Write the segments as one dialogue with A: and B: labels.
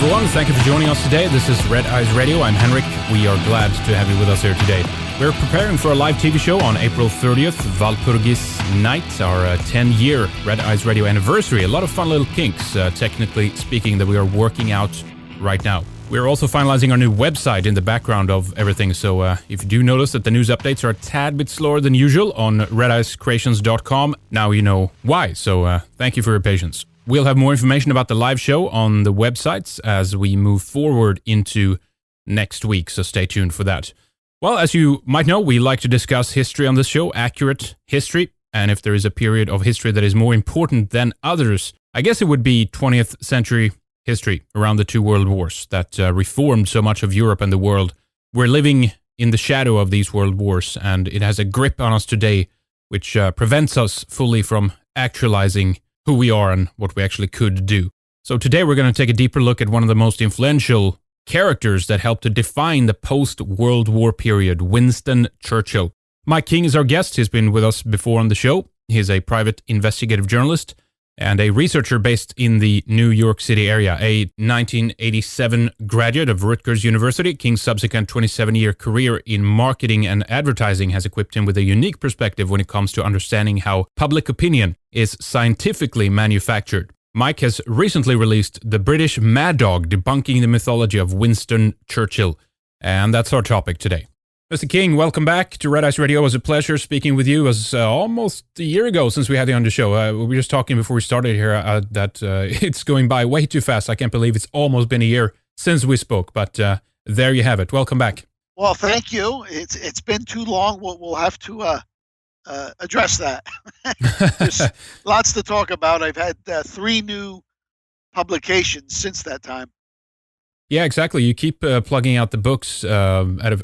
A: everyone. Thank you for joining us today. This is Red Eyes Radio. I'm Henrik. We are glad to have you with us here today. We're preparing for a live TV show on April 30th, Walpurgis Night, our 10-year Red Eyes Radio anniversary. A lot of fun little kinks, technically speaking, that we are working out right now. We're also finalizing our new website in the background of everything, so if you do notice that the news updates are a tad bit slower than usual on redeyescreations.com, now you know why, so thank you for your patience. We'll have more information about the live show on the websites as we move forward into next week, so stay tuned for that. Well, as you might know, we like to discuss history on this show, accurate history, and if there is a period of history that is more important than others, I guess it would be 20th century history around the two world wars that reformed so much of Europe and the world. We're living in the shadow of these world wars, and it has a grip on us today, which prevents us fully from actualizing who we are and what we actually could do. So today we're going to take a deeper look at one of the most influential characters that helped to define the post-World War period, Winston Churchill. Mike King is our guest. He's been with us before on the show. He's a private investigative journalist and a researcher based in the New York City area, a 1987 graduate of Rutgers University. King's subsequent 27-year career in marketing and advertising has equipped him with a unique perspective when it comes to understanding how public opinion is scientifically manufactured. Mike has recently released The British Mad Dog, Debunking the Mythology of Winston Churchill, and that's our topic today. Mr. King, welcome back to Red Eyes Radio. It was a pleasure speaking with you. It was almost a year ago since we had you on the show. We were just talking before we started here that it's going by way too fast. I can't believe it's almost been a year since we spoke, but there you have it. Welcome back.
B: Well, thank you. It's been too long. We'll have to address that. There's lots to talk about. I've had 3 new publications since that time.
A: Yeah, exactly. You keep plugging out the books at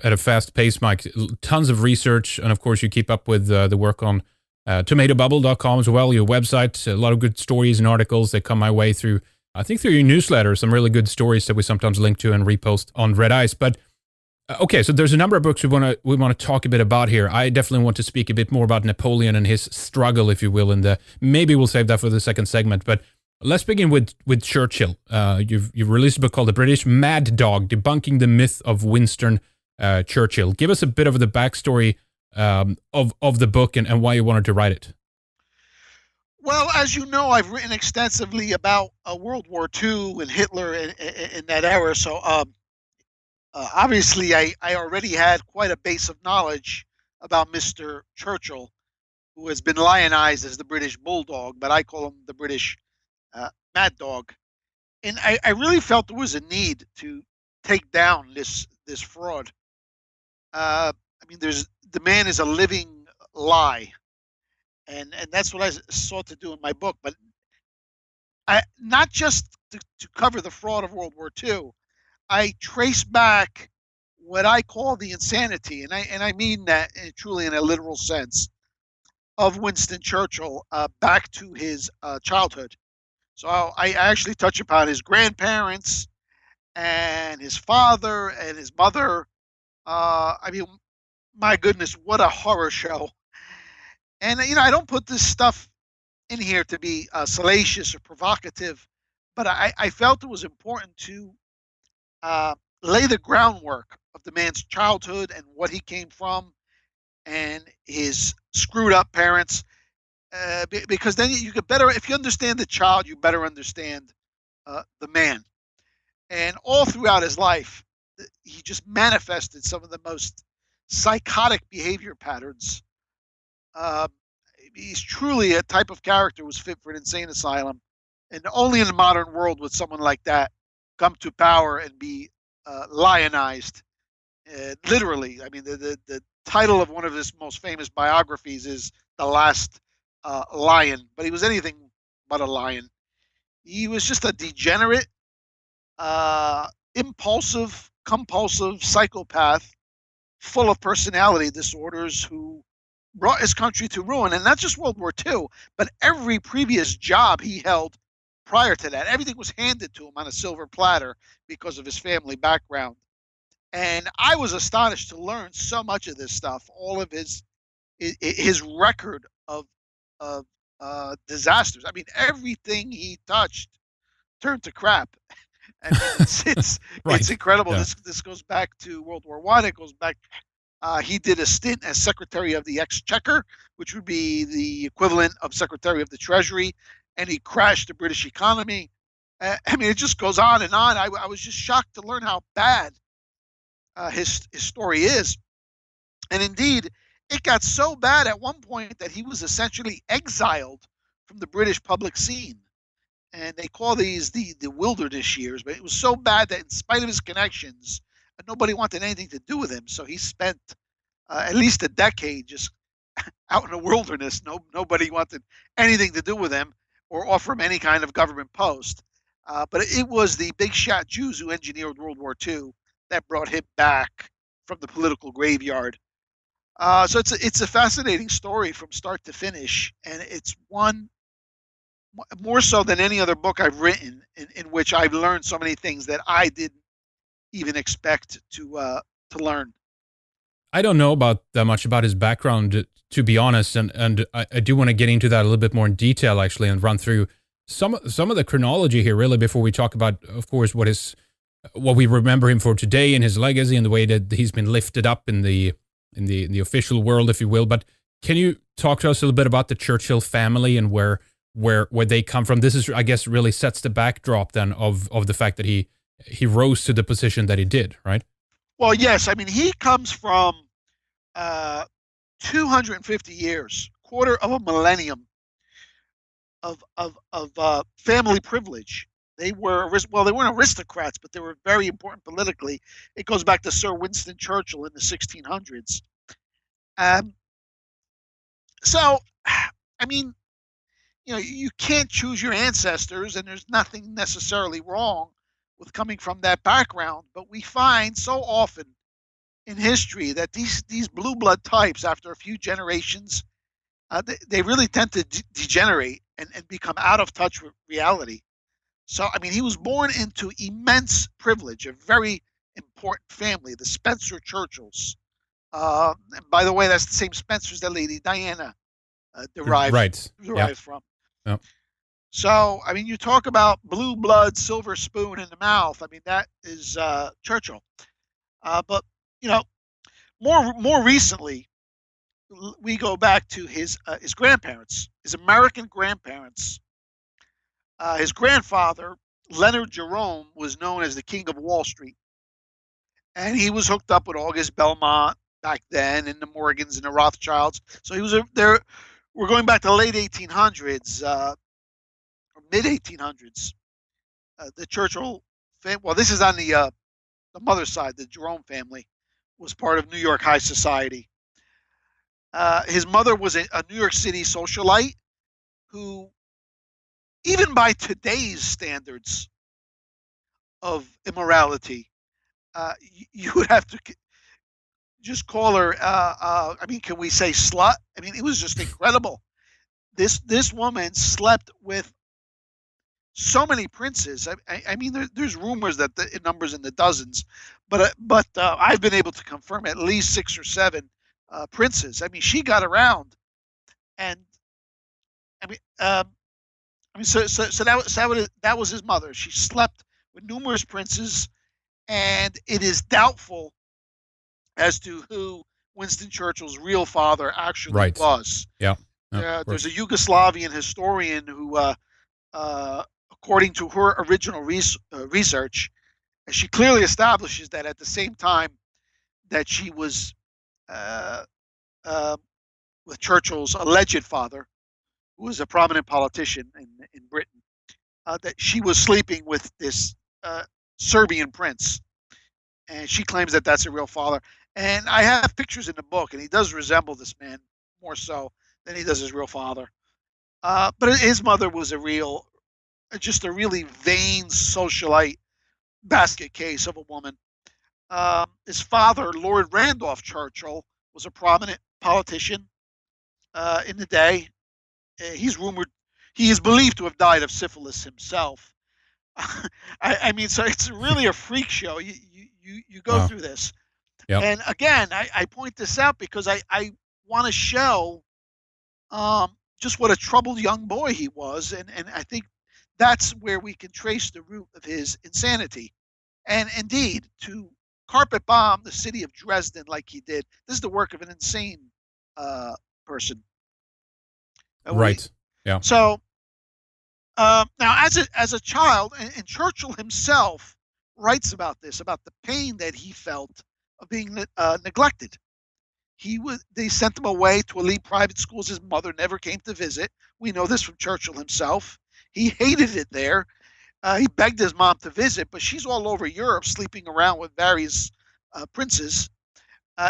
A: a fast pace, Mike. Tons of research, and of course, you keep up with the work on tomatobubble.com as well, your website. A lot of good stories and articles that come my way through, I think, through your newsletter. Some really good stories that we sometimes link to and repost on Red Eyes. But okay, so there's a number of books we want to talk a bit about here. I definitely want to speak a bit more about Napoleon and his struggle, if you will, and maybe we'll save that for the second segment, but. Let's begin with Churchill. You've released a book called The British Mad Dog, Debunking the Myth of Winston Churchill. Give us a bit of the backstory of the book and why you wanted to write it.
B: Well, as you know, I've written extensively about World War II and Hitler in that era. So obviously, I already had quite a base of knowledge about Mr. Churchill, who has been lionized as the British Bulldog, but I call him the British Mad Dog. And I really felt there was a need to take down this fraud. I mean, the man is a living lie, and that's what I sought to do in my book. But not just to cover the fraud of World War II, I trace back what I call the insanity, and I mean that truly in a literal sense, of Winston Churchill back to his childhood. So I actually touch upon his grandparents and his father and his mother. I mean, my goodness, what a horror show. And, I don't put this stuff in here to be salacious or provocative, but I felt it was important to lay the groundwork of the man's childhood and what he came from and his screwed up parents. Because then you could better, if you understand the child, you better understand the man. And all throughout his life, he just manifested some of the most psychotic behavior patterns. He's truly a type of character who was fit for an insane asylum. And only in the modern world would someone like that come to power and be lionized. Literally, I mean, the title of one of his most famous biographies is The Last Lion, but he was anything but a lion. He was just a degenerate, impulsive, compulsive psychopath, full of personality disorders, who brought his country to ruin. And not just World War II, but every previous job he held prior to that. Everything was handed to him on a silver platter because of his family background. And I was astonished to learn so much of this stuff, all of his record of disasters. I mean, everything he touched turned to crap. I mean, it's
A: Right.
B: incredible.
A: Yeah.
B: This goes back to World War One. It goes back. He did a stint as Secretary of the Exchequer, which would be the equivalent of Secretary of the Treasury, and he crashed the British economy. I mean, it just goes on and on. I was just shocked to learn how bad his story is. And indeed, it got so bad at one point that he was essentially exiled from the British public scene. And they call these the wilderness years, but it was so bad that in spite of his connections, nobody wanted anything to do with him. So he spent at least a decade just out in the wilderness. Nobody wanted anything to do with him or offer him any kind of government post. But it was the big shot Jews who engineered World War II that brought him back from the political graveyard. So it's a fascinating story from start to finish, and it's one more so than any other book I've written in which I've learned so many things that I didn't even expect to learn.
A: I don't know about that much about his background, to be honest, and I do want to get into that a little bit more in detail, actually, and run through some of the chronology here, really, before we talk about, of course, what we remember him for today and his legacy and the way that he's been lifted up in the official world, if you will. But can you talk to us a little bit about the Churchill family and where they come from? This is, I guess, really sets the backdrop then of the fact that he rose to the position that he did, right?
B: Well, yes. I mean, he comes from 250 years, quarter of a millennium of family privilege. They weren't aristocrats, but they were very important politically. It goes back to Sir Winston Churchill in the 1600s. So, I mean, you can't choose your ancestors, and there's nothing necessarily wrong with coming from that background. But we find so often in history that these blue blood types, after a few generations, they really tend to degenerate and become out of touch with reality. So, I mean, he was born into immense privilege, a very important family, the Spencer Churchills. And by the way, that's the same Spencers that Lady Diana
A: Right. Yeah.
B: derived from.
A: Yeah.
B: So, I mean, you talk about blue blood, silver spoon in the mouth. I mean, that is Churchill. But you know, more recently, we go back to his grandparents, his American grandparents. His grandfather, Leonard Jerome, was known as the King of Wall Street, and he was hooked up with August Belmont back then, and the Morgans and the Rothschilds. So he was there. We're going back to the late 1800s, or mid 1800s. The Churchill family. Well, this is on the mother's side. The Jerome family was part of New York high society. His mother was a New York City socialite who, even by today's standards of immorality, you would have to just call her. I mean, can we say slut? I mean, it was just incredible. This woman slept with so many princes. I mean, there's rumors that it numbers in the dozens, but I've been able to confirm at least 6 or 7 princes. I mean, she got around, and I mean, so that was his mother. She slept with numerous princes, and it is doubtful as to who Winston Churchill's real father actually was.
A: Yeah.
B: There's a Yugoslavian historian who, according to her original research, she clearly establishes that at the same time that she was with Churchill's alleged father, who was a prominent politician in Britain, that she was sleeping with this Serbian prince. And she claims that that's her real father. And I have pictures in the book, and he does resemble this man more so than he does his real father. But his mother was just a really vain socialite basket case of a woman. His father, Lord Randolph Churchill, was a prominent politician in the day. He is believed to have died of syphilis himself. I mean, so it's really a freak show. You go through this.
A: Yep.
B: And again, I point this out because I want to show just what a troubled young boy he was. And I think that's where we can trace the root of his insanity. And indeed, to carpet bomb the city of Dresden like he did, this is the work of an insane person.
A: Right. Yeah.
B: So now, as a child, and Churchill himself writes about this, about the pain that he felt of being neglected. They sent him away to elite private schools. His mother never came to visit. We know this from Churchill himself. He hated it there. He begged his mom to visit, but she's all over Europe sleeping around with various princes.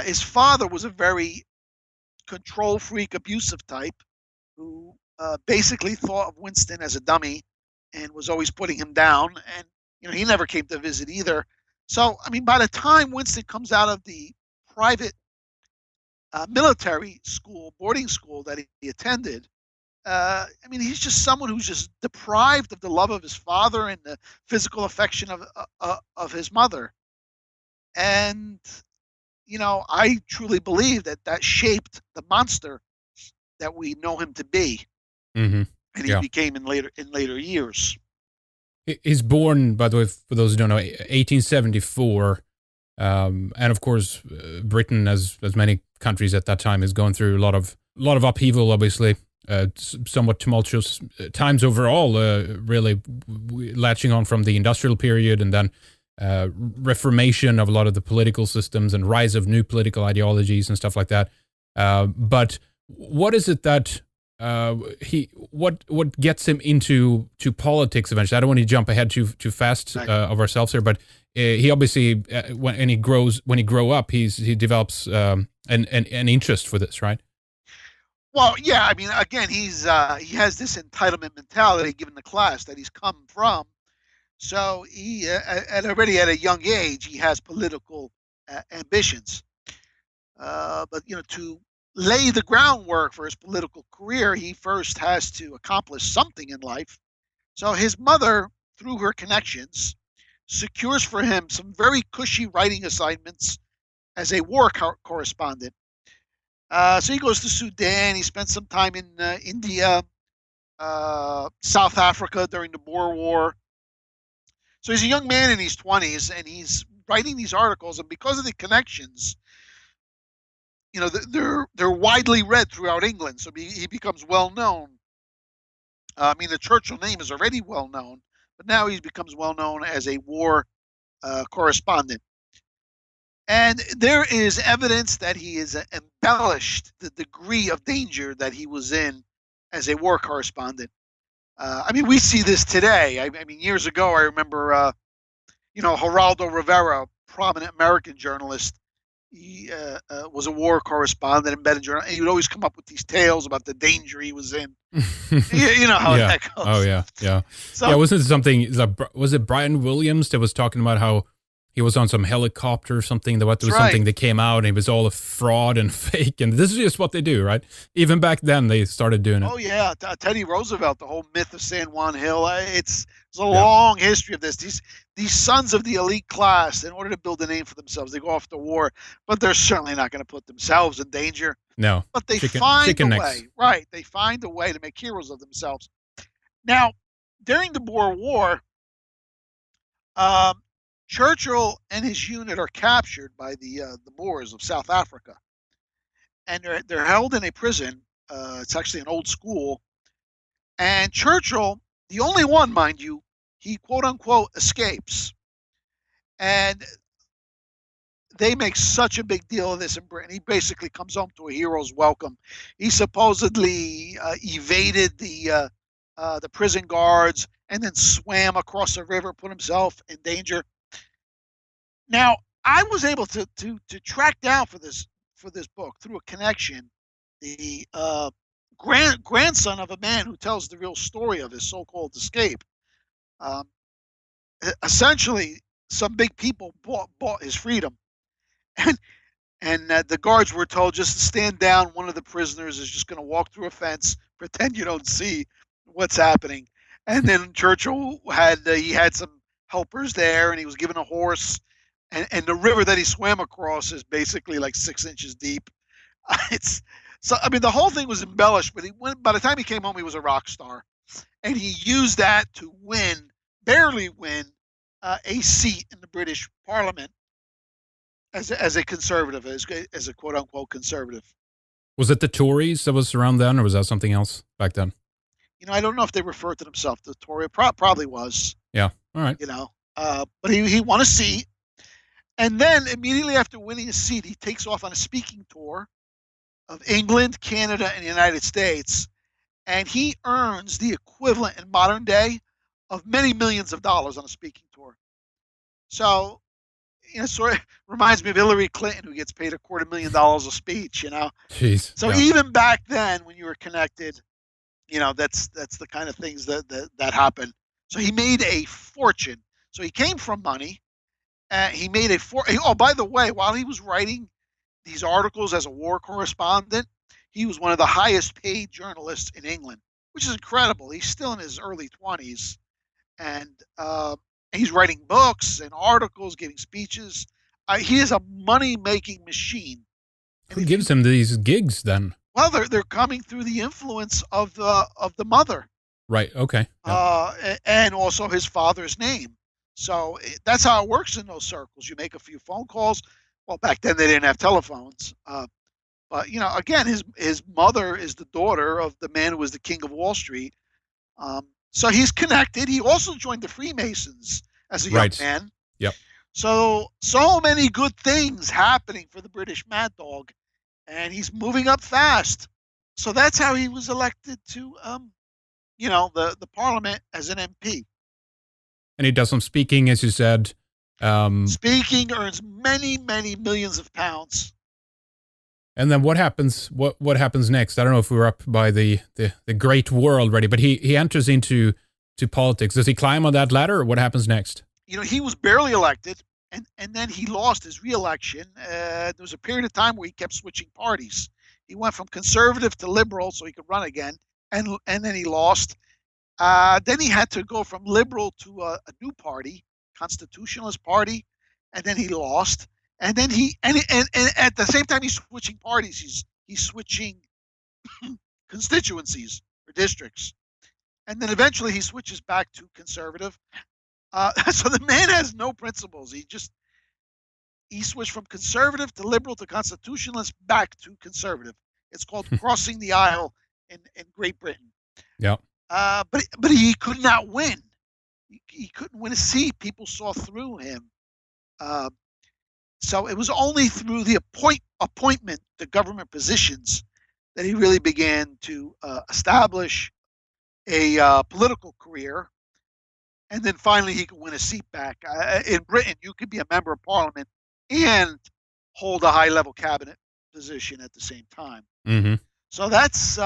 B: His father was a very control freak, abusive type who basically thought of Winston as a dummy and was always putting him down. And, he never came to visit either. So, I mean, by the time Winston comes out of the private military school, boarding school that he attended, I mean, he's just someone who's just deprived of the love of his father and the physical affection of his mother. And, I truly believe that shaped the monster that we know him to be,
A: mm-hmm.
B: and he became in later years.
A: He's born, by the way, for those who don't know, 1874, and of course, Britain, as many countries at that time, is going through a lot of upheaval. Obviously, somewhat tumultuous times overall. Really latching on from the industrial period, and then reformation of a lot of the political systems and rise of new political ideologies and stuff like that. But what is it that what gets him into politics eventually? I don't want to jump ahead too fast of ourselves here, but he obviously when he grow up, he develops an interest for this, right?
B: Well, yeah. I mean, again, he has this entitlement mentality given the class that he's come from. So he, already at a young age, he has political ambitions. But to lay the groundwork for his political career, he first has to accomplish something in life. So his mother, through her connections, secures for him some very cushy writing assignments as a war correspondent. So he goes to Sudan. He spends some time in India, South Africa during the Boer War. So he's a young man in his 20s, and he's writing these articles. And because of the connections, they're widely read throughout England. So he becomes well known. I mean, the Churchill name is already well known, but now he becomes well known as a war correspondent. And there is evidence that he has embellished the degree of danger that he was in as a war correspondent. I mean, we see this today. I mean, years ago, I remember, Geraldo Rivera, prominent American journalist. He was a war correspondent and better journalist. And he would always come up with these tales about the danger he was in. You know how that goes.
A: Oh, yeah, yeah. So, wasn't it something, was it Brian Williams that was talking about how he was on some helicopter or something? There was something that came out and it was all a fraud and fake. And this is just what they do, right? Even back then, they started doing it.
B: Oh, yeah. Teddy Roosevelt, the whole myth of San Juan Hill. It's a long history of this. These sons of the elite class, in order to build a name for themselves, they go off to war, but they're certainly not going to put themselves in danger.
A: No.
B: But they find a way. Right. They find a way to make heroes of themselves. Now, during the Boer War, Churchill and his unit are captured by the Boers of South Africa, and they're held in a prison. It's actually an old school, and Churchill, the only one, mind you, he quote unquote escapes, and they make such a big deal of this in Britain. He basically comes home to a hero's welcome. He supposedly evaded the prison guards and then swam across the river, put himself in danger. Now, I was able to track down for this book through a connection the grandson of a man who tells the real story of his so-called escape. Essentially, some big people bought his freedom, and the guards were told just to stand down. One of the prisoners is just going to walk through a fence, pretend you don't see what's happening. And then Churchill had some helpers there, and he was given a horse. And the river that he swam across is basically like 6 inches deep. I mean, the whole thing was embellished, but by the time he came home, he was a rock star. and he used that to barely win, a seat in the British Parliament as a conservative, as a quote unquote conservative.
A: Was it the Tories that was around then, or was that something else back then?
B: I don't know if they referred to themselves to Tory. Probably was.
A: Yeah. All right.
B: But he won a seat, and then immediately after winning a seat, he takes off on a speaking tour of England, Canada, and the United States, and he earns the equivalent in modern day of many millions of dollars on a speaking tour. So, sort of reminds me of Hillary Clinton, who gets paid $250,000 a speech.
A: Jeez.
B: So even back then, when you were connected, that's the kind of things that happen. So he made a fortune. So he came from money. He made oh, by the way, while he was writing these articles as a war correspondent, he was one of the highest paid journalists in England, which is incredible. He's still in his early 20s, and he's writing books and articles, giving speeches. He is a money-making machine.
A: Who gives him these gigs then?
B: Well, they're coming through the influence of the mother.
A: Right. Okay.
B: Yeah. And also his father's name. So that's how it works in those circles. You make a few phone calls. Well, back then they didn't have telephones. But again, his mother is the daughter of the man who was the king of Wall Street. So he's connected. He also joined the Freemasons as a young man.
A: Yep.
B: So many good things happening for the British Mad Dog, and he's moving up fast. So that's how he was elected to, the Parliament as an MP.
A: And he does some speaking, as you said.
B: Speaking, earns many, many millions of pounds.
A: And then what happens? What happens next? I don't know if we're up by the great war already, but he enters into politics. Does he climb on that ladder, or what happens next?
B: He was barely elected, and then he lost his re-election. There was a period of time where he kept switching parties. He went from conservative to liberal so he could run again, and then he lost. Then he had to go from liberal to a new party, Constitutionalist Party, and then he lost. And then and at the same time he's switching parties, he's switching constituencies or districts, and then eventually he switches back to conservative. So the man has no principles. He switched from conservative to liberal to constitutionalist back to conservative. It's called crossing the aisle in Great Britain.
A: Yeah.
B: But he could not win. He couldn't win a seat. People saw through him. So it was only through the appointment to government positions that he really began to establish a political career. And then finally he could win a seat back. In Britain, you could be a member of parliament and hold a high-level cabinet position at the same time.
A: Mm-hmm.
B: So that's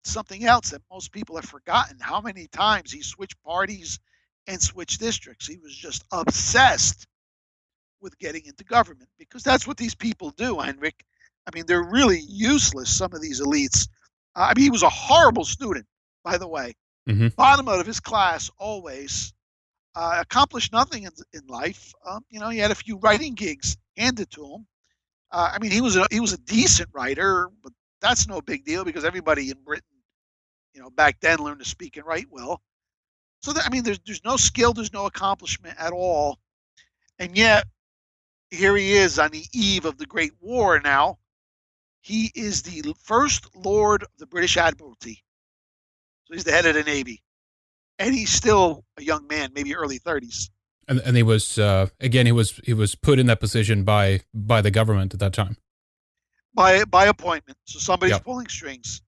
B: something else that most people have forgotten, how many times he switched parties and switched districts. He was just obsessed with getting into government, because that's what these people do, Henrik. I mean, they're really useless, some of these elites. He was a horrible student, by the way.
A: Mm-hmm.
B: Bottom out of his class always. Accomplished nothing in life. He had a few writing gigs handed to him. He was a decent writer, but that's no big deal because everybody in Britain, back then learned to speak and write well. So there's no skill, there's no accomplishment at all, and yet here he is on the eve of the Great War. Now he is the First Lord of the British Admiralty, so he's the head of the Navy, and he's still a young man, maybe early 30s.
A: And he was again he was put in that position by the government at that time.
B: By appointment. So somebody's pulling strings.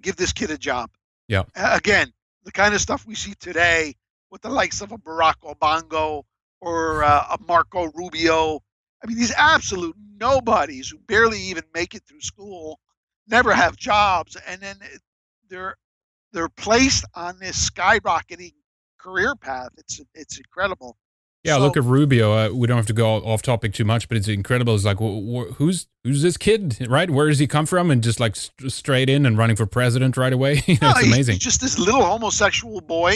B: Give this kid a job.
A: Yeah.
B: Again, the kind of stuff we see today with the likes of a Barack Obama or a Marco Rubio. These absolute nobodies who barely even make it through school, never have jobs, and then they're placed on this skyrocketing career path. It's incredible.
A: Yeah, look at Rubio. We don't have to go off topic too much, but it's incredible. It's like, who's this kid, right? Where does he come from? And just like straight in and running for president right away. It's amazing.
B: He's just this little homosexual boy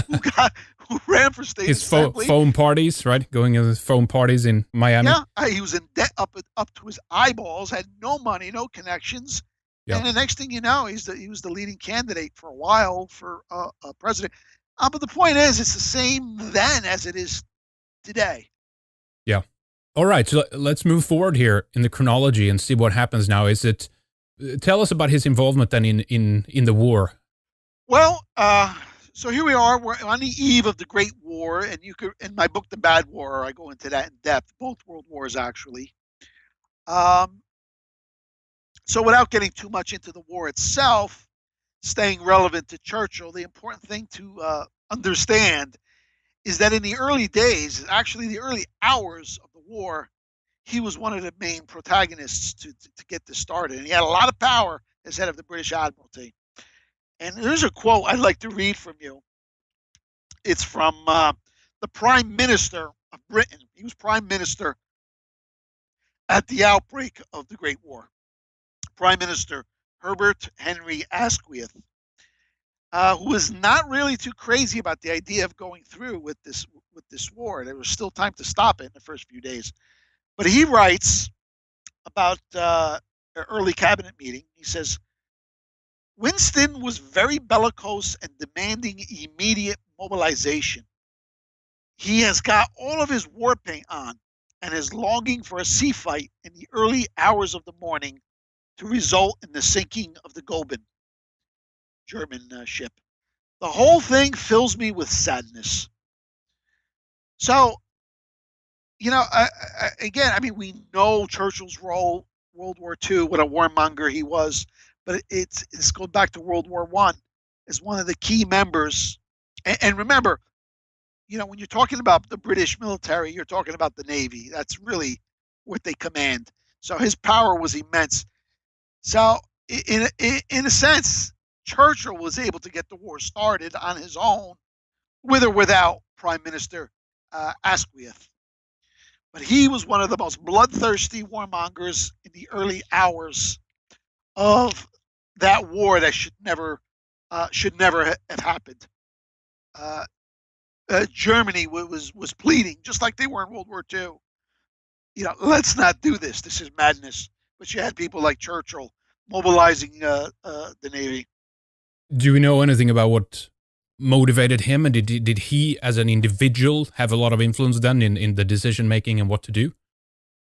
B: who ran for state assembly.
A: Foam parties, right? Going to foam parties in Miami.
B: Yeah, he was in debt up to his eyeballs, had no money, no connections,
A: Yeah.
B: And the next thing you know, he was the leading candidate for a while for president. But the point is, it's the same then as it is today.
A: Yeah. All right. So let's move forward here in the chronology and see what happens now. Tell us about his involvement then in the war.
B: Well, so here we are. We're on the eve of the Great War, and you could, in my book, The Bad War, I go into that in depth. Both world wars, actually. So without getting too much into the war itself, staying relevant to Churchill, the important thing to understand is that in the early days, actually the early hours of the war, he was one of the main protagonists to get this started. And he had a lot of power as head of the British Admiralty. And there's a quote I'd like to read from you. It's from the Prime Minister of Britain. He was Prime Minister at the outbreak of the Great War. Prime Minister Herbert Henry Asquith, who was not really too crazy about the idea of going through with this war. There was still time to stop it in the first few days. But he writes about an early cabinet meeting. He says, Winston was very bellicose and demanding immediate mobilization. He has got all of his war paint on and is longing for a sea fight in the early hours of the morning to result in the sinking of the Goeben German ship. The whole thing fills me with sadness. So, again, I mean, we know Churchill's role, World War II, what a warmonger he was, but it's going back to World War I as one of the key members. And remember, when you're talking about the British military, you're talking about the Navy. That's really what they command. So his power was immense. So in a sense, Churchill was able to get the war started on his own, with or without Prime Minister Asquith. But he was one of the most bloodthirsty warmongers in the early hours of that war that should never have happened. Germany was pleading, just like they were in World War II. Let's not do this. This is madness. But you had people like Churchill mobilizing the Navy.
A: Do we know anything about what motivated him, and did he, as an individual, have a lot of influence then in the decision making and what to do?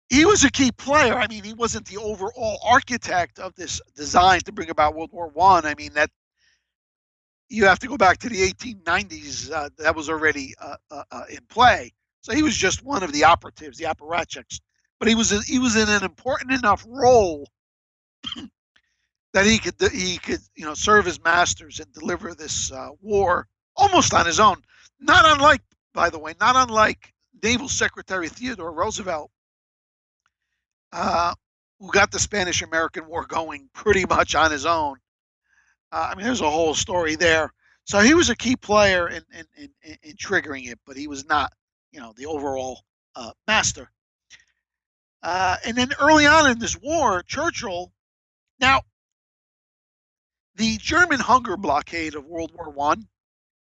B: He was a key player. I mean, he wasn't the overall architect of this design to bring about World War I. I mean, that you have to go back to the 1890s. That was already in play. So he was just one of the operatives, the apparatchiks. But he was in an important enough role that he could serve his masters and deliver this war almost on his own. Not unlike, by the way, Naval Secretary Theodore Roosevelt, who got the Spanish-American War going pretty much on his own. I mean, there's a whole story there. So he was a key player in triggering it, but he was not, the overall master. And then early on in this war, Churchill. Now, the German hunger blockade of World War I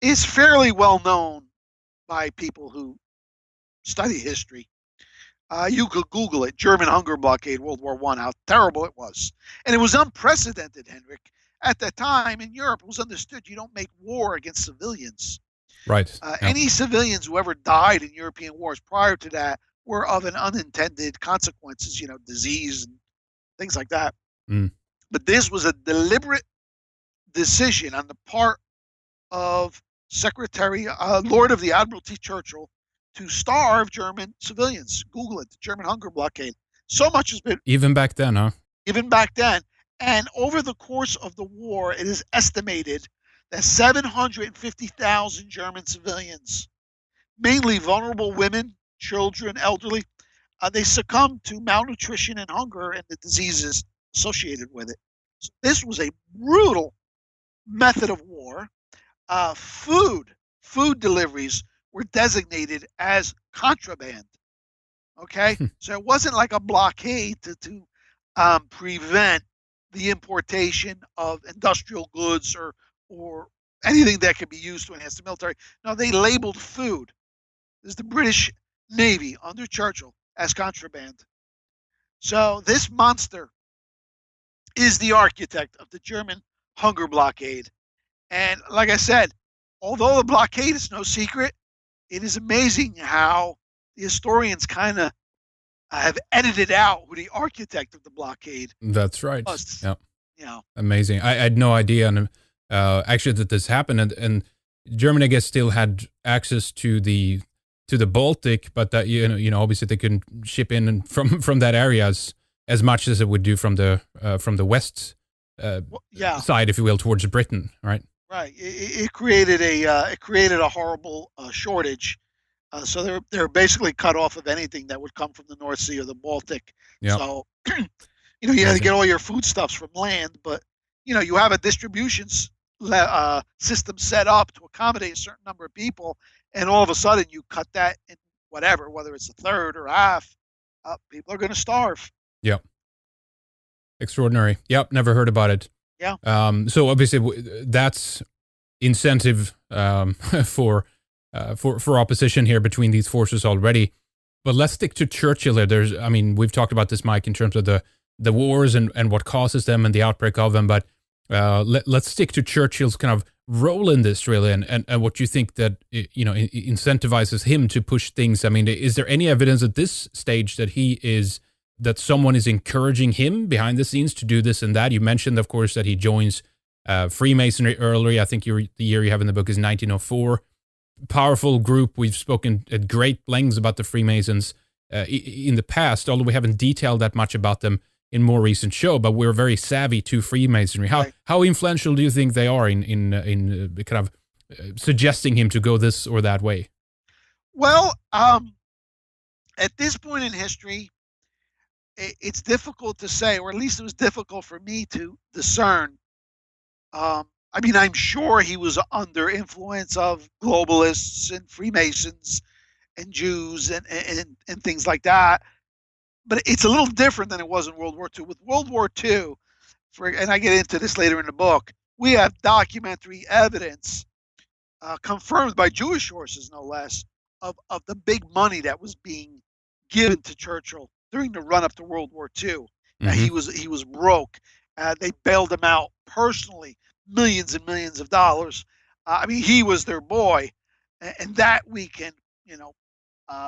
B: is fairly well known by people who study history. You could Google it, German hunger blockade, World War I, how terrible it was. And it was unprecedented, Henrik. At that time in Europe, it was understood you don't make war against civilians.
A: Right.
B: Any civilians who ever died in European wars prior to that were of an unintended consequences, disease and things like that.
A: Mm.
B: But this was a deliberate decision on the part of Lord of the Admiralty Churchill to starve German civilians. Google it, the German hunger blockade. So much has been...
A: Even back then, huh?
B: Even back then. And over the course of the war, it is estimated that 750,000 German civilians, mainly vulnerable women, children, elderly, they succumbed to malnutrition and hunger and the diseases associated with it. So this was a brutal method of war. Food deliveries were designated as contraband. Okay, so it wasn't like a blockade to prevent the importation of industrial goods or anything that could be used to enhance the military. No, they labeled food. This is the British Navy under Churchill as contraband. So this monster is the architect of the German hunger blockade. And like I said, although the blockade is no secret, it is amazing how the historians kind of have edited out who the architect of the blockade
A: That's right.
B: was.
A: Yeah.
B: You know,
A: Amazing. I had no idea, and actually that this happened, and Germany, I guess, still had access to the Baltic, but that obviously they couldn't ship in and from that area as much as it would do from the west
B: yeah,
A: side, if you will, towards Britain, right?
B: right. It created a horrible shortage. So they're basically cut off of anything that would come from the North Sea or the Baltic.
A: Yeah.
B: So you had to get all your foodstuffs from land, but you have a distribution system set up to accommodate a certain number of people, and all of a sudden you cut that in whether it's a third or half, people are going to starve.
A: Yep. Extraordinary. Yep. Never heard about it.
B: Yeah.
A: So obviously that's incentive for opposition here between these forces already. But let's stick to Churchill here. We've talked about this, Mike, in terms of the wars and what causes them and the outbreak of them. But let's stick to Churchill's kind of role in this, really, and what you think that incentivizes him to push things. I mean, is there any evidence at this stage that someone is encouraging him behind the scenes to do this and that? You mentioned, of course, that he joins Freemasonry early. I think the year you have in the book is 1904. Powerful group. We've spoken at great lengths about the Freemasons in the past, although we haven't detailed that much about them in more recent show. But we're very savvy to Freemasonry. How influential do you think they are in kind of suggesting him to go this or that way?
B: Well, at this point in history, it's difficult to say, or at least it was difficult for me to discern. I'm sure he was under influence of globalists and Freemasons and Jews and things like that. But it's a little different than it was in World War II. With World War II, and I get into this later in the book, we have documentary evidence, confirmed by Jewish sources, no less, of the big money that was being given to Churchill during the run up to World War II. Mm-hmm. He was broke. They bailed him out personally, millions and millions of dollars. He was their boy, and that we can,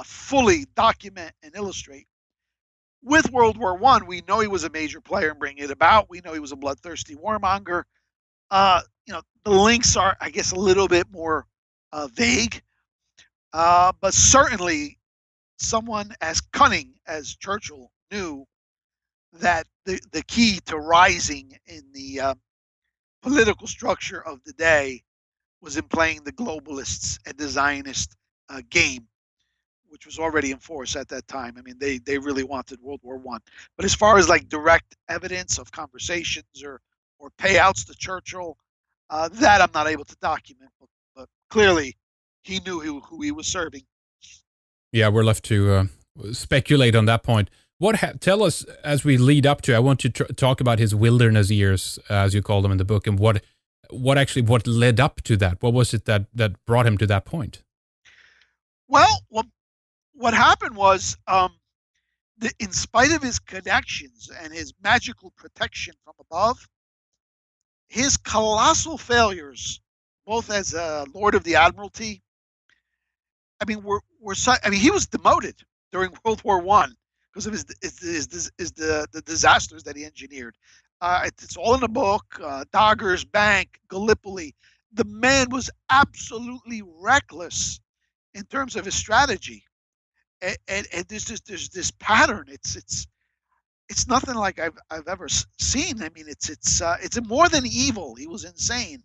B: fully document and illustrate. With World War I, we know he was a major player in bringing it about. We know he was a bloodthirsty warmonger. The links are, I guess, a little bit more vague, but certainly someone as cunning as Churchill knew that the key to rising in the political structure of the day was in playing the globalists and the Zionist game, which was already in force at that time. They really wanted World War I. But as far as like direct evidence of conversations or payouts to Churchill, that I'm not able to document. But clearly, he knew who he was serving.
A: Yeah, we're left to speculate on that point. Tell us, as we lead up to, I want to talk about his wilderness years, as you call them in the book, and what led up to that. What was it that brought him to that point?
B: Well, what happened was, in spite of his connections and his magical protection from above, his colossal failures, both as a Lord of the Admiralty, he was demoted during World War I because of the disasters that he engineered. It's all in the book. Doggers Bank, Gallipoli. The man was absolutely reckless in terms of his strategy, and there's this pattern. It's nothing like I've ever seen. It's more than evil. He was insane.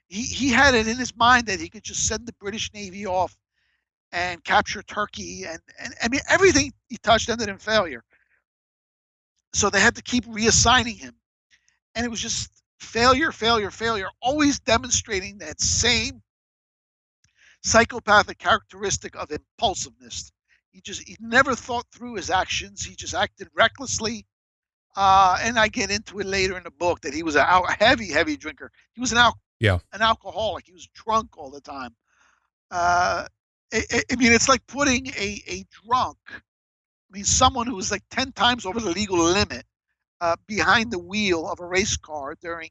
B: He had it in his mind that he could just send the British Navy off and capture Turkey, and everything he touched ended in failure. So they had to keep reassigning him, and it was just failure, always demonstrating that same psychopathic characteristic of impulsiveness. He never thought through his actions. He just acted recklessly. And I get into it later in the book that he was a heavy drinker. He was an alcoholic. He was drunk all the time. It's like putting a drunk, someone who was like 10 times over the legal limit, behind the wheel of a race car during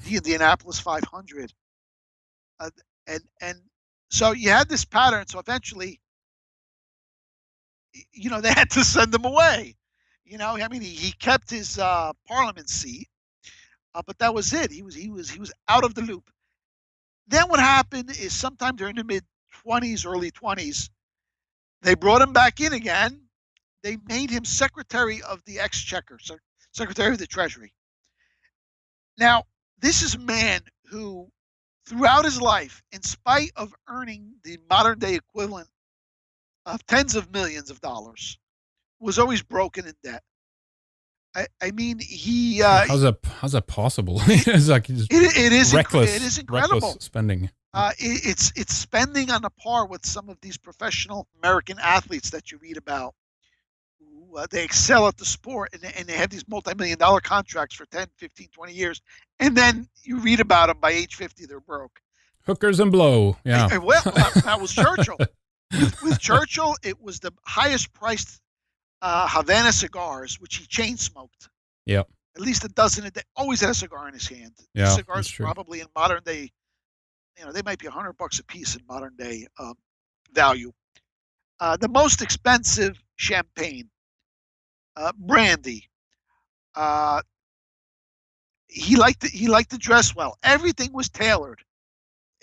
B: the Indianapolis 500. Uh, and so you had this pattern. So eventually, they had to send him away. I mean, he kept his parliament seat, but that was it. He was out of the loop. Then what happened is sometime during the mid-20s, early 20s, they brought him back in again. They made him Secretary of the Exchequer, Secretary of the Treasury. Now, this is a man who, throughout his life, in spite of earning the modern day equivalent of tens of millions of dollars, was always broken in debt. I mean,
A: how's that possible? It's like
B: it is
A: reckless
B: incredible
A: spending.
B: It's spending on a par with some of these professional American athletes that you read about. They excel at the sport, and they have these multi-million-dollar contracts for 10, 15, 20 years. And then you read about them by age 50, they're broke.
A: Hookers and blow, yeah.
B: Well, that was Churchill. With Churchill, it was the highest-priced Havana cigars, which he chain-smoked.
A: Yeah.
B: At least a dozen a day. Always had a cigar in his hand.
A: Yeah,
B: These cigars probably in modern day, they might be $100 a piece in modern day value. The most expensive champagne, brandy. He liked to dress well. Everything was tailored.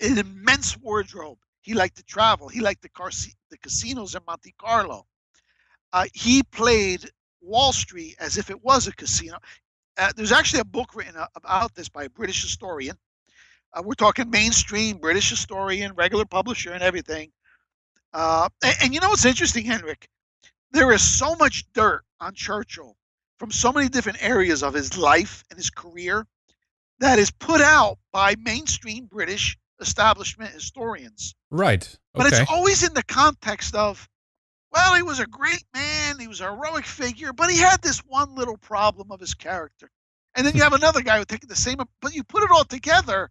B: An immense wardrobe. He liked to travel. He liked the casinos in Monte Carlo. He played Wall Street as if it was a casino. There's actually a book written about this by a British historian. We're talking mainstream British historian, regular publisher, and everything. And you know what's interesting, Henrik? There is so much dirt on Churchill from so many different areas of his life and his career that is put out by mainstream British establishment historians.
A: Right. Okay.
B: But it's always in the context of, well, he was a great man, he was a heroic figure, but he had this one little problem of his character. And then you have another guy who taking the same, but you put it all together.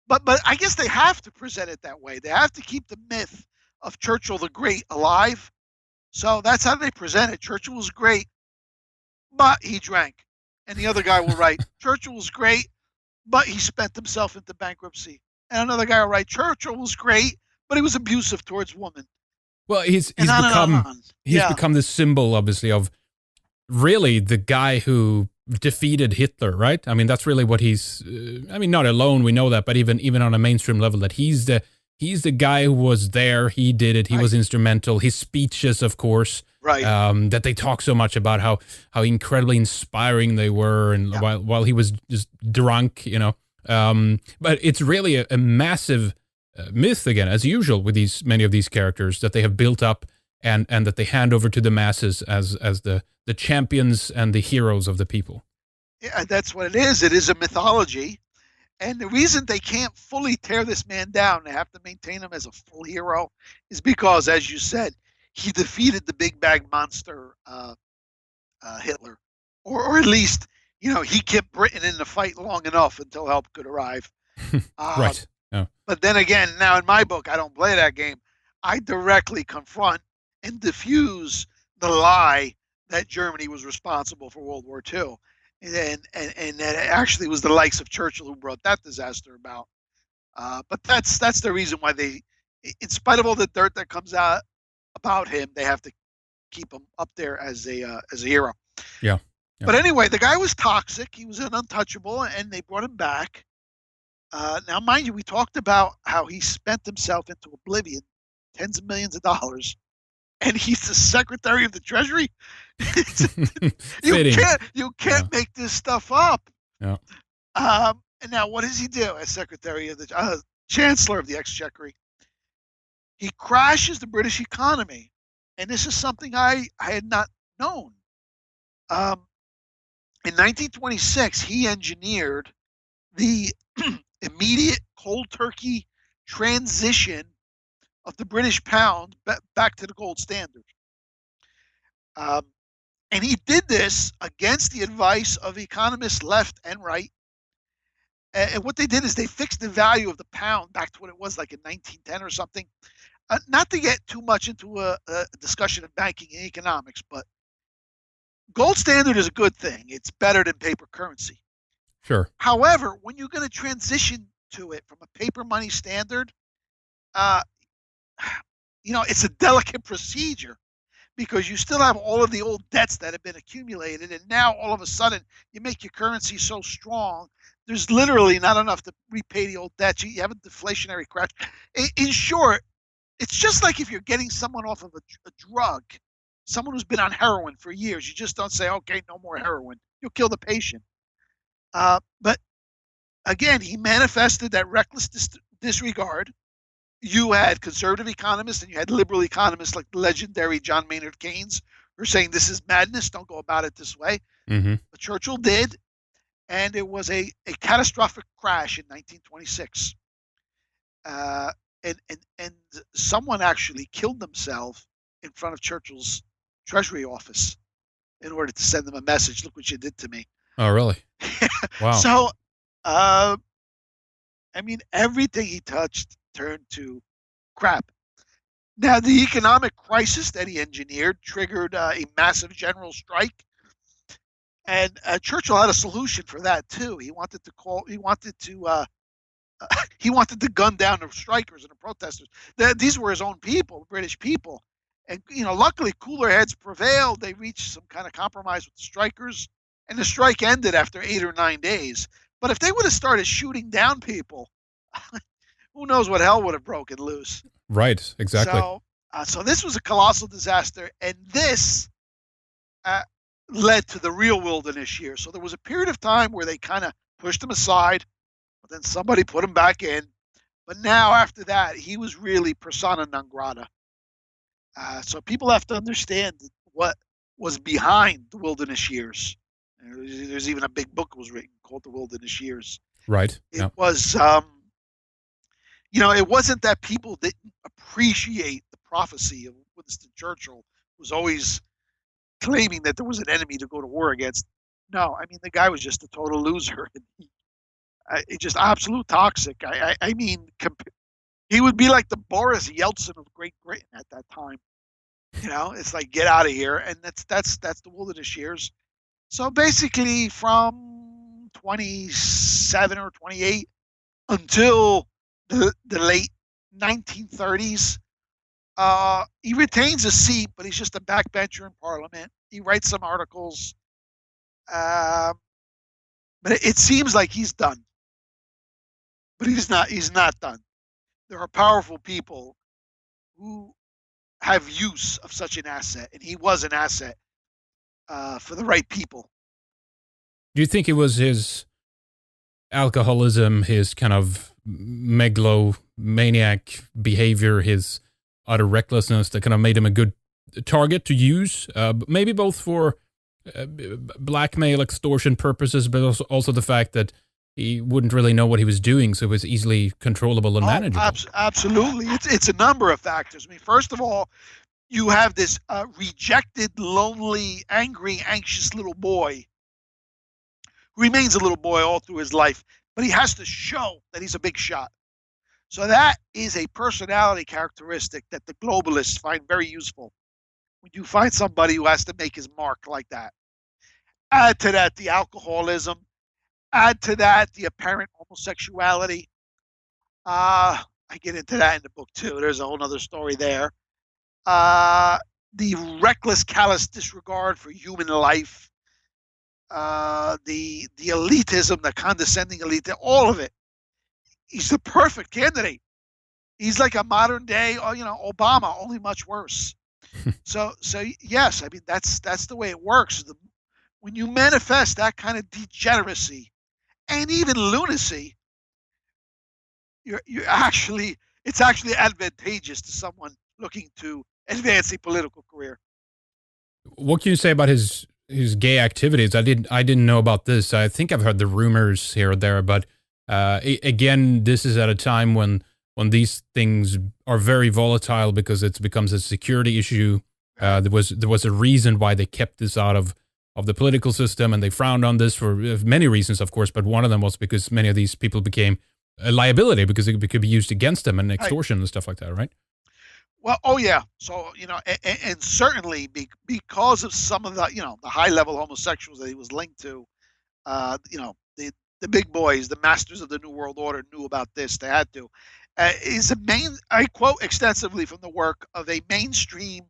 B: But I guess they have to present it that way. They have to keep the myth of Churchill the Great alive. So that's how they present it. Churchill was great, but he drank. And the other guy will write, Churchill was great, but he spent himself into bankruptcy. And another guy will write, Churchill was great, but he was abusive towards women.
A: Well, he's become this symbol, obviously, of really the guy who defeated Hitler, right? I mean, that's really what he's. I mean, not alone, we know that, but even on a mainstream level, that he's the guy who was there. He did it. He was instrumental. His speeches, of course,
B: right?
A: That they talk so much about how incredibly inspiring they were, and while he was just drunk, But it's really a massive myth, again, as usual with many of these characters that they have built up and that they hand over to the masses as the champions and the heroes of the people.
B: Yeah, that's what it is. It is a mythology. And the reason they can't fully tear this man down, they have to maintain him as a full hero, is because, as you said, he defeated the big bag monster, Hitler. Or at least, he kept Britain in the fight long enough until help could arrive.
A: Right. Yeah.
B: But then again, now in my book, I don't play that game. I directly confront and diffuse the lie that Germany was responsible for World War II. And that it actually was the likes of Churchill who brought that disaster about. But that's the reason why they, in spite of all the dirt that comes out about him, they have to keep him up there as a hero.
A: Yeah.
B: But anyway, the guy was toxic. He was an untouchable, and they brought him back. Now, mind you, we talked about how he spent himself into oblivion, tens of millions of dollars, and he's the Secretary of the Treasury. you can't make this stuff up.
A: Yeah.
B: And now, what does he do as Secretary of the Chancellor of the Exchequer? He crashes the British economy, and this is something I had not known. In 1926, he engineered the immediate cold turkey transition of the British pound back to the gold standard. And he did this against the advice of economists left and right. And what they did is they fixed the value of the pound back to what it was like in 1910 or something. Not to get too much into a discussion of banking and economics, but Gold standard is a good thing. It's better than paper currency.
A: Sure.
B: However, when you're going to transition to it from a paper money standard, uh, it's a delicate procedure because you still have all of the old debts that have been accumulated. And now all of a sudden you make your currency so strong, there's literally not enough to repay the old debts. You have a deflationary crash. In short, it's just like if you're getting someone off of a drug, someone who's been on heroin for years. You just don't say, okay, no more heroin. You'll kill the patient. But again, he manifested that reckless disregard. You had conservative economists and you had liberal economists like the legendary John Maynard Keynes who are saying this is madness, don't go about it this way.
A: Mm-hmm.
B: But Churchill did, and it was a catastrophic crash in 1926. And someone actually killed themselves in front of Churchill's Treasury office in order to send them a message. Look what you did to me.
A: Oh, really? Wow.
B: So, everything he touched turned to crap. Now, the economic crisis that he engineered triggered a massive general strike, and Churchill had a solution for that too. He wanted to gun down the strikers and the protesters. These were his own people, British people, and luckily cooler heads prevailed. They reached some kind of compromise with the strikers, and the strike ended after 8 or 9 days. But if they would have started shooting down people, who knows what hell would have broken loose.
A: Right, exactly.
B: So this was a colossal disaster, and this led to the real wilderness years. So there was a period of time where they kind of pushed him aside, but then somebody put him back in. But now after that, he was really persona non grata. So people have to understand what was behind the wilderness years. There's even a big book was written called The Wilderness Years.
A: Right.
B: It was, it wasn't that people didn't appreciate the prophecy of Winston Churchill, who was always claiming that there was an enemy to go to war against. No, the guy was just a total loser. Just absolute toxic. He would be like the Boris Yeltsin of Great Britain at that time. It's like, get out of here. And that's the wilderness years. So basically from 27 or 28 until the late 1930s, he retains a seat, but he's just a backbencher in Parliament. He writes some articles. But it seems like he's done. But he's not done. There are powerful people who have use of such an asset, and he was an asset for the right people.
A: Do you think it was his alcoholism, his kind of megalomaniac behavior, his utter recklessness that kind of made him a good target to use? Maybe both for blackmail, extortion purposes, but also the fact that he wouldn't really know what he was doing, so it was easily controllable and manageable.
B: Absolutely. It's a number of factors. First of all, you have this rejected, lonely, angry, anxious little boy who remains a little boy all through his life, but he has to show that he's a big shot. So that is a personality characteristic that the globalists find very useful. When you find somebody who has to make his mark like that. Add to that the alcoholism. Add to that the apparent homosexuality. I get into that in the book too. There's a whole other story there. The reckless, callous disregard for human life. The elitism, the condescending elite, all of it. He's the perfect candidate. He's like a modern day, Obama, only much worse. So yes, that's the way it works. When you manifest that kind of degeneracy and even lunacy, it's actually advantageous to someone looking to advance a political career.
A: What can you say about his gay activities? I didn't know about this. I think I've heard the rumors here or there, but again, this is at a time when these things are very volatile because it becomes a security issue. There was a reason why they kept this out of the political system, and they frowned on this for many reasons, of course, but one of them was because many of these people became a liability because it could be used against them and extortion and stuff like that, right?
B: Well, oh yeah. So and certainly because of some of the the high level homosexuals that he was linked to, the big boys, the masters of the New World Order, knew about this. They had to. Is a main. I quote extensively from the work of a mainstream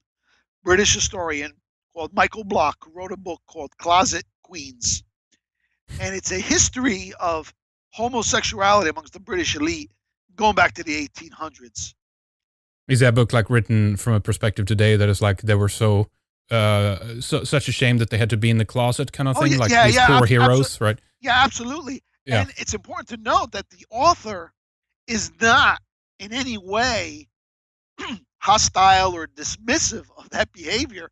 B: British historian called Michael Block, who wrote a book called Closet Queens, and it's a history of homosexuality amongst the British elite going back to the 1800s.
A: Is that book like written from a perspective today that is like they were such a shame that they had to be in the closet kind of
B: Oh
A: thing,
B: yeah,
A: like
B: yeah,
A: these
B: yeah,
A: poor heroes, right?
B: yeah, absolutely.
A: Yeah,
B: And it's important to note that the author is not in any way hostile or dismissive of that behavior.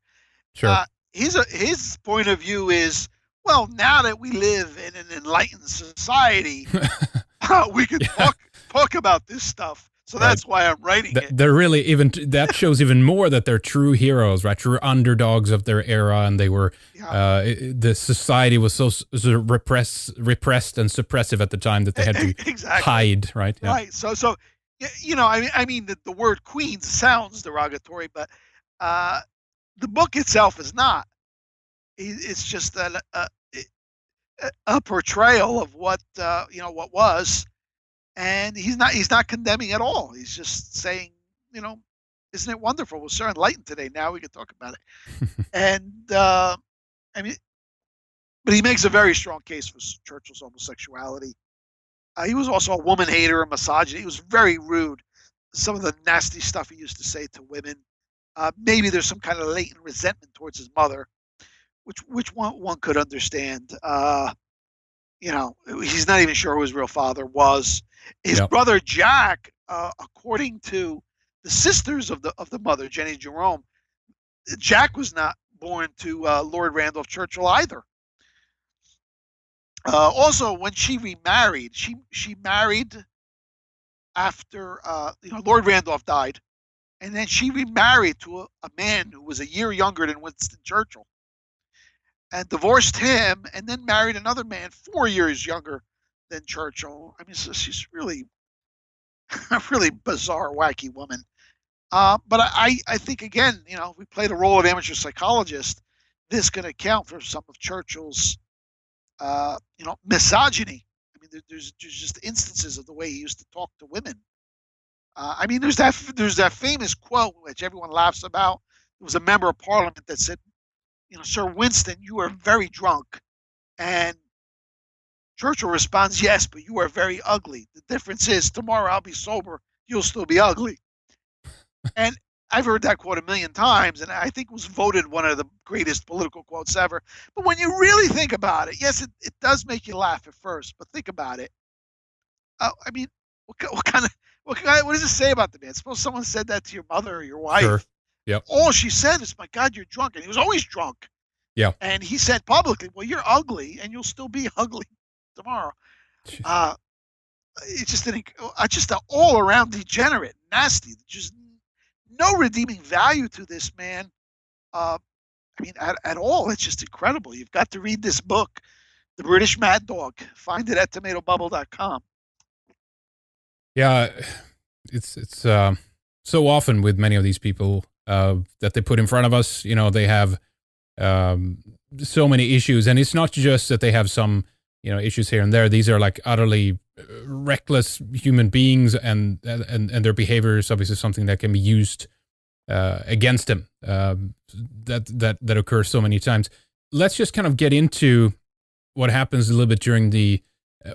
A: sure.
B: Uh, his point of view is, well, now that we live in an enlightened society, we can
A: Yeah,
B: talk about this stuff. So
A: right.
B: that's why I'm writing it.
A: They're really even that shows even more that they're true heroes, right? True underdogs of their era, and they were.
B: Yeah,
A: The society was so repressed and suppressive at the time that they had to
B: exactly.
A: hide, right? Yeah,
B: Right. So I mean, the word queens sounds derogatory, but uh, the book itself is not. It's just a portrayal of what was, and he's not condemning at all. He's just saying, you know, isn't it wonderful? We're so enlightened today. Now we can talk about it. And I mean, but he makes a very strong case for Churchill's homosexuality. He was also a woman hater, a misogynist. He was very rude. Some of the nasty stuff he used to say to women. Maybe there's some kind of latent resentment towards his mother, which one could understand. He's not even sure who his real father was. His
A: yep.
B: brother Jack, according to the sisters of the mother, Jenny Jerome, Jack was not born to Lord Randolph Churchill either. Also, when she remarried, she married after Lord Randolph died, and then she remarried to a man who was a year younger than Winston Churchill, and divorced him, and then married another man 4 years younger than Churchill. I mean, so she's really a really bizarre, wacky woman. But I think again, if we play the role of amateur psychologist, this can account for some of Churchill's misogyny. I mean, there's just instances of the way he used to talk to women. I mean, there's that famous quote which everyone laughs about. There was a member of Parliament that said, Sir Winston, you are very drunk, and Churchill responds, yes, but you are very ugly. The difference is tomorrow I'll be sober, you'll still be ugly. And I've heard that quote a million times, and I think it was voted one of the greatest political quotes ever. But when you really think about it, yes, it does make you laugh at first, but think about it. I mean, what does it say about the man? Suppose someone said that to your mother or your wife.
A: Sure. Yep.
B: All she said is, my God, you're drunk. And he was always drunk.
A: Yeah.
B: And he said publicly, well, you're ugly, and you'll still be ugly tomorrow. It's just an all-around degenerate, nasty, just no redeeming value to this man. I mean, at all. It's just incredible. You've got to read this book, The British Mad Dog. Find it at tomatobubble.com.
A: Yeah, it's so often with many of these people that they put in front of us. They have so many issues, and it's not just that they have some issues here and there. These are like utterly reckless human beings, and their behavior is obviously something that can be used against them. That occurs so many times. Let's just kind of get into what happens a little bit during the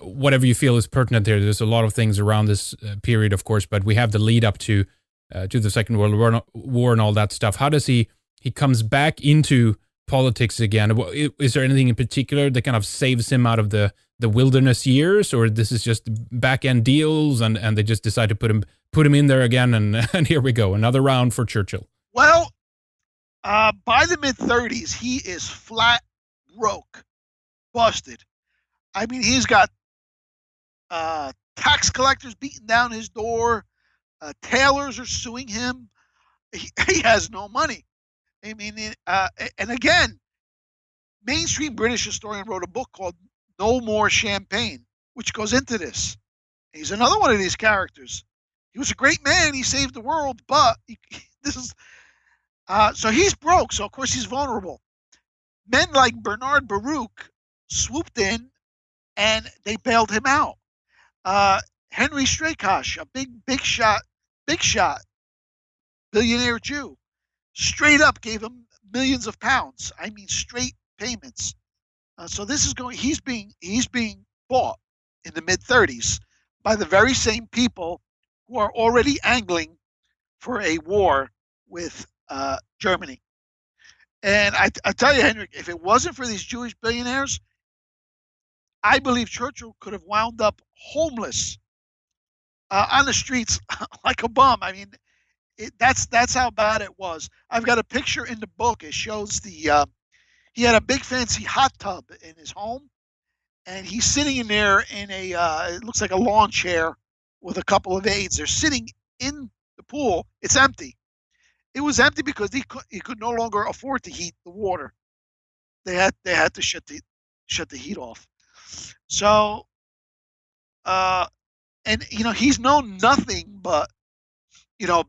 A: whatever you feel is pertinent there. There's a lot of things around this period, of course, but we have the lead up to the Second World War and all that stuff. How does he comes back into politics again? Is there anything in particular that kind of saves him out of the wilderness years, or this is just back end deals and they just decide to put him in there again, and here we go, another round for Churchill?
B: Well, by the mid-30s, he is flat broke, busted. I mean, he's got tax collectors beating down his door. Tailors are suing him. He has no money. I mean, and again, mainstream British historian wrote a book called No More Champagne, which goes into this. He's another one of these characters. He was a great man. He saved the world, but This is so he's broke. So of course he's vulnerable. Men like Bernard Baruch swooped in and they bailed him out. Uh, Henry Straykosh, a big shot billionaire Jew, straight up gave him millions of pounds. I mean, straight payments. So this is going. He's being bought in the mid 30s by the very same people who are already angling for a war with Germany. And I tell you, Henrik, if it wasn't for these Jewish billionaires, I believe Churchill could have wound up homeless on the streets like a bum. I mean, that's how bad it was. I've got a picture in the book. It shows he had a big fancy hot tub in his home, and he's sitting in there in a it looks like a lawn chair with a couple of aides. They're sitting in the pool. It's empty. It was empty because he could no longer afford to heat the water. They had to shut the heat off. So and he's known nothing but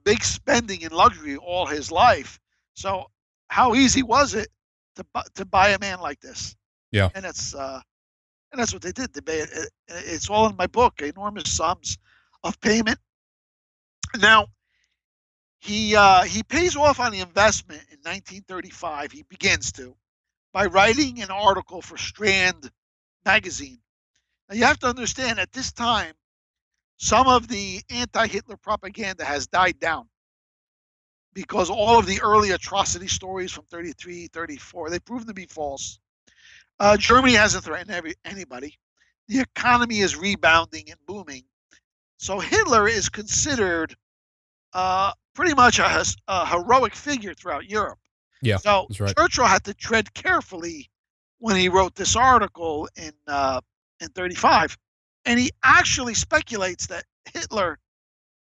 B: big spending and luxury all his life. So how easy was it to buy a man like this?
A: Yeah.
B: And that's what they did. It's all in my book. Enormous sums of payment. Now he pays off on the investment in 1935. He begins to by writing an article for Strand magazine. Now you have to understand at this time some of the anti-Hitler propaganda has died down because all of the early atrocity stories from 33, 34, they've proven to be false. Germany hasn't threatened anybody. The economy is rebounding and booming. So Hitler is considered pretty much a heroic figure throughout Europe.
A: Yeah,
B: so
A: that's right.
B: Churchill had to tread carefully when he wrote this article in 35. And he actually speculates that Hitler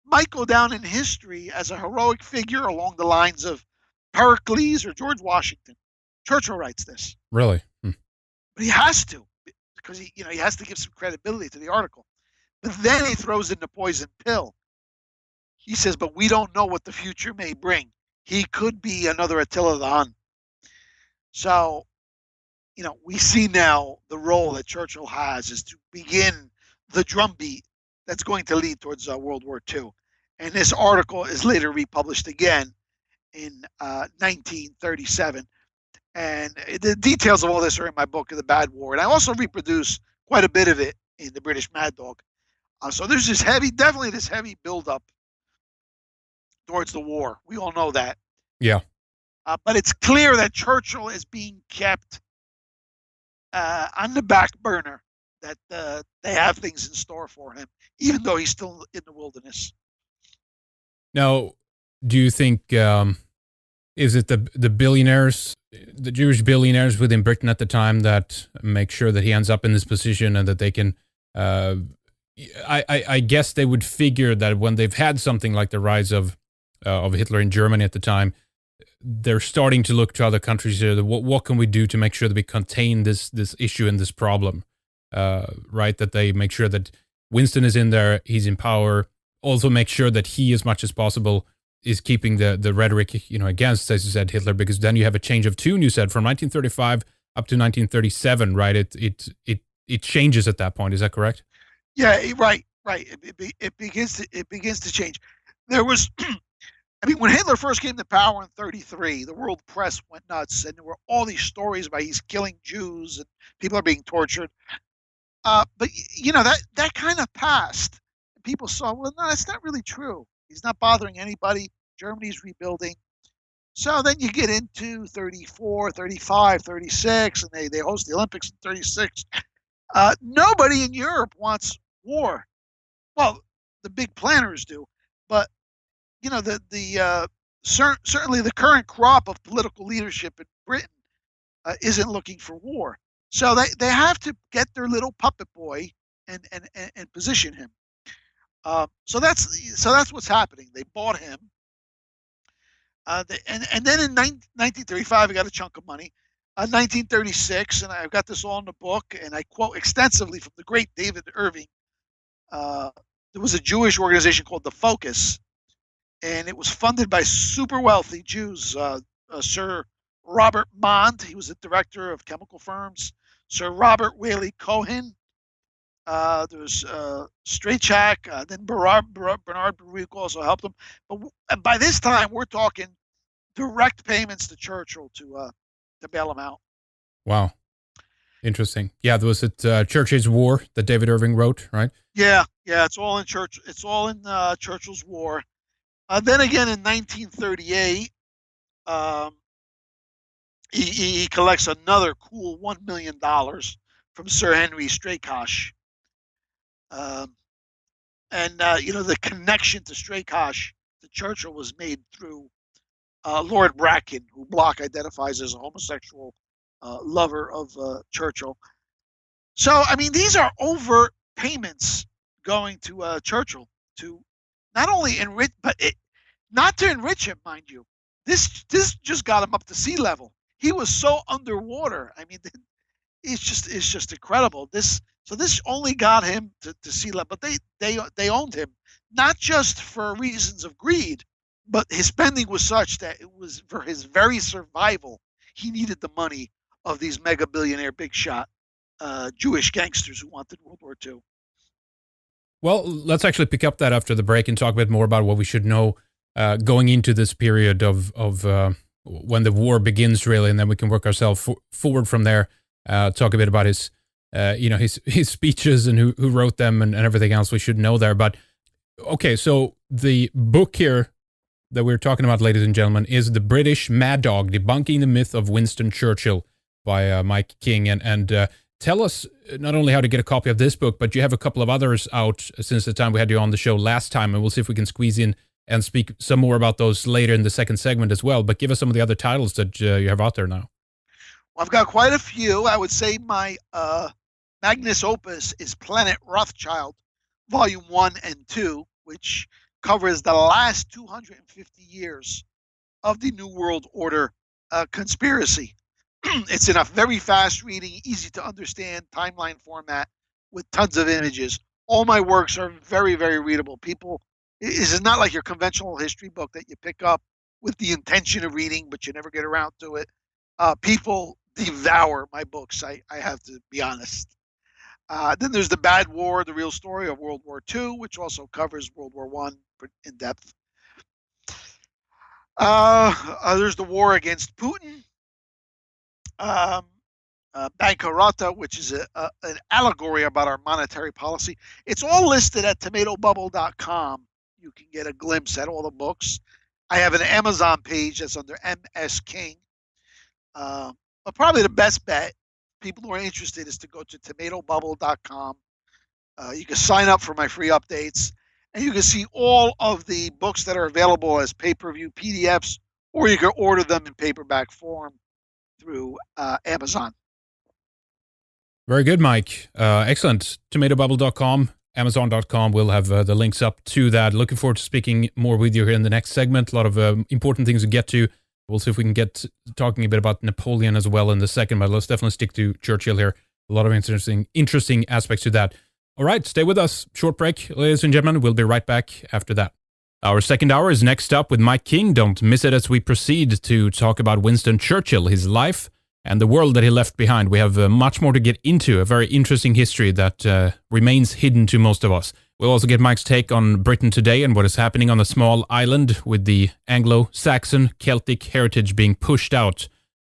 B: might go down in history as a heroic figure along the lines of Pericles or George Washington. Churchill writes this.
A: Really?
B: But he has to, because he has to give some credibility to the article. But then he throws in the poison pill. He says, but we don't know what the future may bring. He could be another Attila the Hun. So, we see now the role that Churchill has is to begin the drumbeat that's going to lead towards World War II. And this article is later republished again in 1937. And the details of all this are in my book, The Bad War. And I also reproduce quite a bit of it in The British Mad Dog. So there's definitely this heavy buildup towards the war. We all know that.
A: Yeah.
B: But it's clear that Churchill is being kept on the back burner, that they have things in store for him, even though he's still in the wilderness.
A: Now, do you think, is it the billionaires, the Jewish billionaires within Britain at the time that make sure that he ends up in this position and that they can, I guess they would figure that when they've had something like the rise of Hitler in Germany at the time, they're starting to look to other countries here. What can we do to make sure that we contain this issue and this problem, right? That they make sure that Winston is in there, he's in power. Also make sure that he, as much as possible, is keeping the rhetoric, against, as you said, Hitler, because then you have a change of tune. You said from 1935 up to 1937, right? It changes at that point. Is that correct?
B: Yeah, right. It begins to change. There was. I mean, when Hitler first came to power in 33, the world press went nuts, and there were all these stories about he's killing Jews and people are being tortured. But that kind of passed. People saw, well, no, that's not really true. He's not bothering anybody. Germany's rebuilding. So then you get into 34, 35, 36, and they host the Olympics in 36. Nobody in Europe wants war. Well, the big planners do, but certainly the current crop of political leadership in Britain isn't looking for war. So they have to get their little puppet boy and position him. So that's what's happening. They bought him. And then in 1935, I got a chunk of money. 1936, and I've got this all in the book, and I quote extensively from the great David Irving. There was a Jewish organization called The Focus. and it was funded by super wealthy Jews. Sir Robert Mond, he was the director of chemical firms. Sir Robert Whaley Cohen. There was Strachak. Then Bernard Baruch also helped him. But by this time, we're talking direct payments to Churchill to bail him out.
A: Wow. Interesting. Yeah, there was Churchill's War that David Irving wrote, right?
B: Yeah, it's all in Churchill's War. Then again, in 1938, he collects another cool $1 million from Sir Henry Strachak. The connection to Strachak to Churchill was made through Lord Bracken, who Bloch identifies as a homosexual lover of Churchill. So, I mean, these are overt payments going to Churchill to not only enrich, but not to enrich him, mind you. This just got him up to sea level. He was so underwater. I mean, it's just incredible. This only got him to sea level, but they owned him, not just for reasons of greed, but his spending was such that it was for his very survival. He needed the money of these mega billionaire big shot Jewish gangsters who wanted World War II.
A: Well, let's actually pick up that after the break and talk a bit more about what we should know going into this period of when the war begins, really, and then we can work ourselves forward from there. Talk a bit about his speeches and who wrote them and everything else we should know there. But okay, so the book here that we're talking about, ladies and gentlemen, is The British Mad Dog: Debunking the Myth of Winston Churchill by Mike King. And tell us not only how to get a copy of this book, but you have a couple of others out since the time we had you on the show last time, and we'll see if we can squeeze in and speak some more about those later in the second segment as well. But give us some of the other titles that you have out there now.
B: Well, I've got quite a few. I would say my magnus opus is Planet Rothschild, Volume 1 and 2, which covers the last 250 years of the New World Order conspiracy. It's in a very fast reading, easy to understand timeline format with tons of images. All my works are very, very readable. This is not like your conventional history book that you pick up with the intention of reading, but you never get around to it. People devour my books, I have to be honest. Then there's The Bad War, The Real Story of World War II, which also covers World War I in depth. There's The War Against Putin. Bankarota, which is an allegory about our monetary policy. It's all listed at tomatobubble.com. You can get a glimpse at all the books. I have an Amazon page that's under MS King. But probably the best bet, people who are interested, is to go to tomatobubble.com. You can sign up for my free updates, and you can see all of the books that are available as pay-per-view PDFs, or you can order them in paperback form through Amazon.
A: Very good, Mike. Excellent. Tomatobubble.com, Amazon.com. We'll have the links up to that. Looking forward to speaking more with you here in the next segment. A lot of important things to get to. We'll see if we can get talking a bit about Napoleon as well in the second, but let's definitely stick to Churchill here. A lot of interesting aspects to that. All right, stay with us. Short break, ladies and gentlemen. We'll be right back after that. Our second hour is next up with Mike King. Don't miss it as we proceed to talk about Winston Churchill, his life, and the world that he left behind. We have much more to get into, a very interesting history that remains hidden to most of us. We'll also get Mike's take on Britain today and what is happening on the small island with the Anglo-Saxon Celtic heritage being pushed out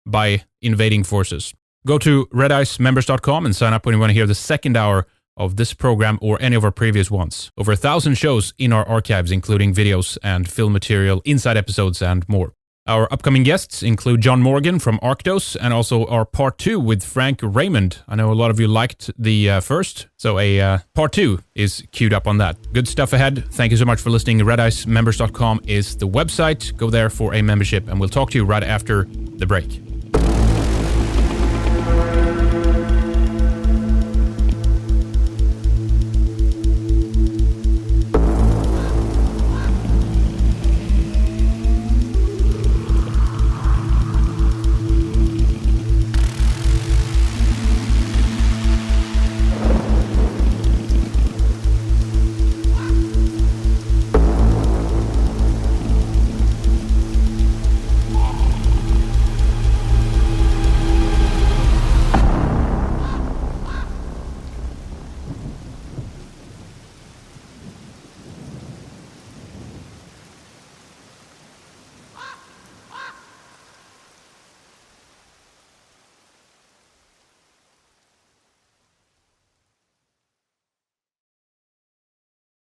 A: by invading forces. Go to redicemembers.com and sign up when you want to hear the second hour of this program or any of our previous ones. Over 1,000 shows in our archives, including videos and film material, inside episodes, and more. Our upcoming guests include John Morgan from Arctos and also our part 2 with Frank Raymond. I know a lot of you liked the first, so a part 2 is queued up on that. Good stuff ahead. Thank you so much for listening. redicemembers.com is the website. Go there for a membership, and we'll talk to you right after the break.